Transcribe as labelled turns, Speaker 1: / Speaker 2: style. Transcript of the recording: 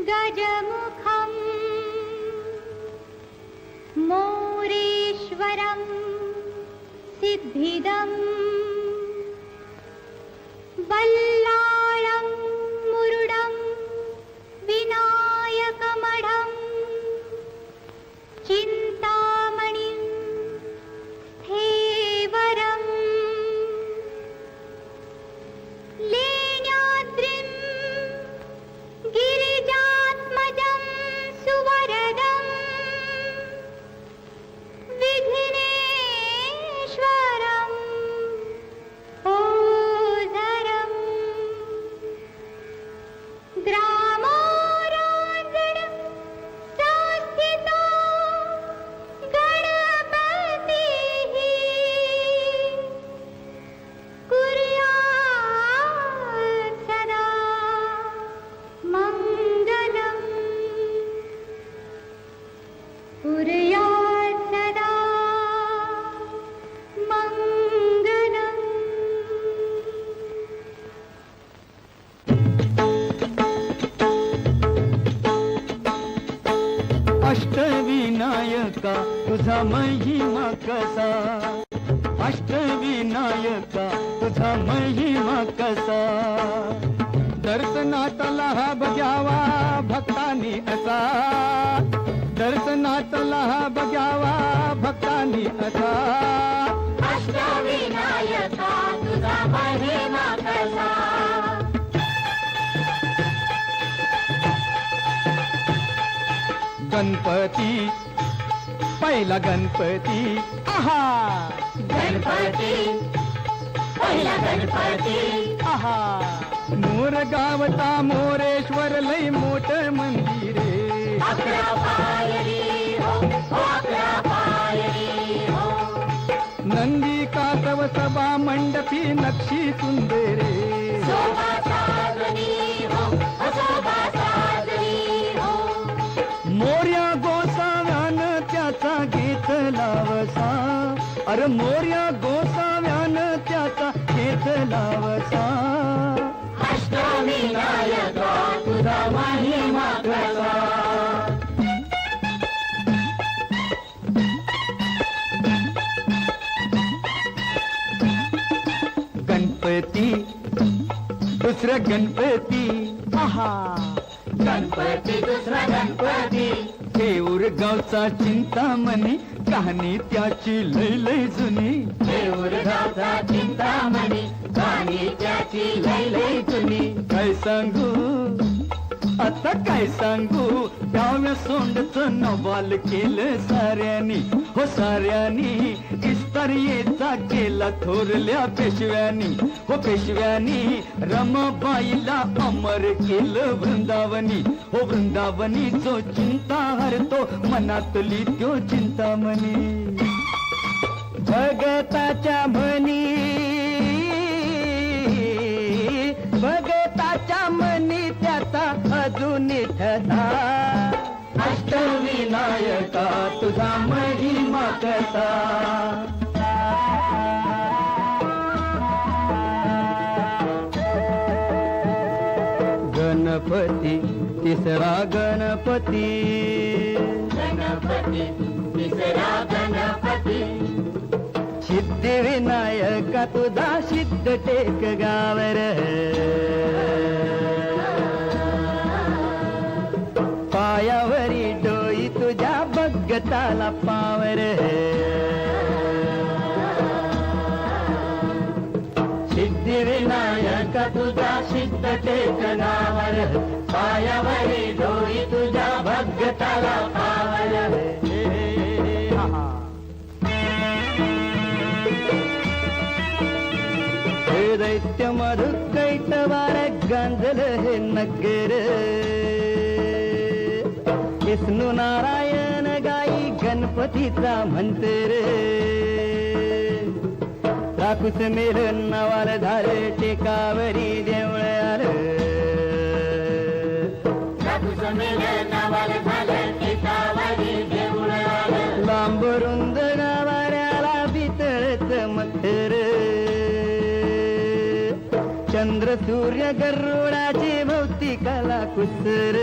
Speaker 1: गजमुखं मोरेश्वरं सिद्धिदं बल्लाळं मुरुडं विनायकमढं चिन्तामणिं स्थेवरं लेण्याद्रिं गिरिजात्मजं सुवरदं विघ्नेश्वरं ओझरं ग्रामोराञ्जनं संस्थितो गणपतिः कुर्यात् सदा मङ्गलम् कुर्यात् सदा मङ्गलम्
Speaker 2: अष्टविनायका तुझा महिमा कसा, अष्टविनायका तुझा महिमा कसा, दर्शनातला हा बघ्यावा भक्तांनी असा, दर्शनातला हा बघ्यावा भक्तांनी असा,
Speaker 1: अष्टविनायका तुझा महिमा कसा.
Speaker 2: गणपती पहिला गणपती आहा,
Speaker 1: गणपती पहिला गणपती
Speaker 2: आहा, मोर गावता मोरेश्वर लय मोठ मंदिरे,
Speaker 1: 11 पायरी हो, 11 पायरी हो.
Speaker 2: नंदी कासव सभा मंडपी नक्षी सुंदरे,
Speaker 1: शोभा साजरी हो, शोभा साजरी हो.
Speaker 2: मोर्या गोसाव्यान त्याचा घेतला वसा, अरे मोर्या गोसाव्यान त्याचा घेतला वसा,
Speaker 1: अष्टविनायका तुझा महिमा कसा.
Speaker 2: गणपती दुसरा गणपती आहा,
Speaker 1: गणपती दुसरा गणपती
Speaker 2: देऊर गावचा चिंतामणी कहाणी त्याची लय लय जुनी,
Speaker 1: देऊरगावचा चिंतामणी कहाणी त्याची लय लय जुनी.
Speaker 2: काय सांगू आता काय सांगू, डाव्या सोंडचं नवाल केलं साऱ्यानी, हो साऱ्यानी इस्तारियेचा केला थोरल्या पेशव्यानी, हो पेशव्यानी रमाबाईला अमर केलं वृंदावनी, हो वृंदावनी जो चिंता हरतो मनातली त्यो चिंतामणी, भगताच्या म्हणी भगताच्या मनी त्याचा अजून ठसा, अष्टविनायका तुझा महिमा कसा. गणपती तिसरा गणपती,
Speaker 1: गणपती तिसरा गणपती
Speaker 2: सिद्धिविनायका तुझा सिद्ध टेक गावर, पायावरी डोई तुझ्या भगताला पावर,
Speaker 1: सिद्धिविनायका तुझा सिद्ध टेक गावर, पायावरी डोई तुझ्या भगताला पावर.
Speaker 2: हे दैत्य मधु कैटवार गांजल हे नगर, विष्णू नारायण गाई गणपतीचा मंत्र, राकुस मेल नावाल झाले टेकावरी देवळ आलं,
Speaker 1: राकुस मेल नावाल झालं टेकावरी देवळ आलं.
Speaker 2: लांब रुंद गावाऱ्याला बितळत मथर, चंद्र सूर्य गरुडाची भोवती कला कुसर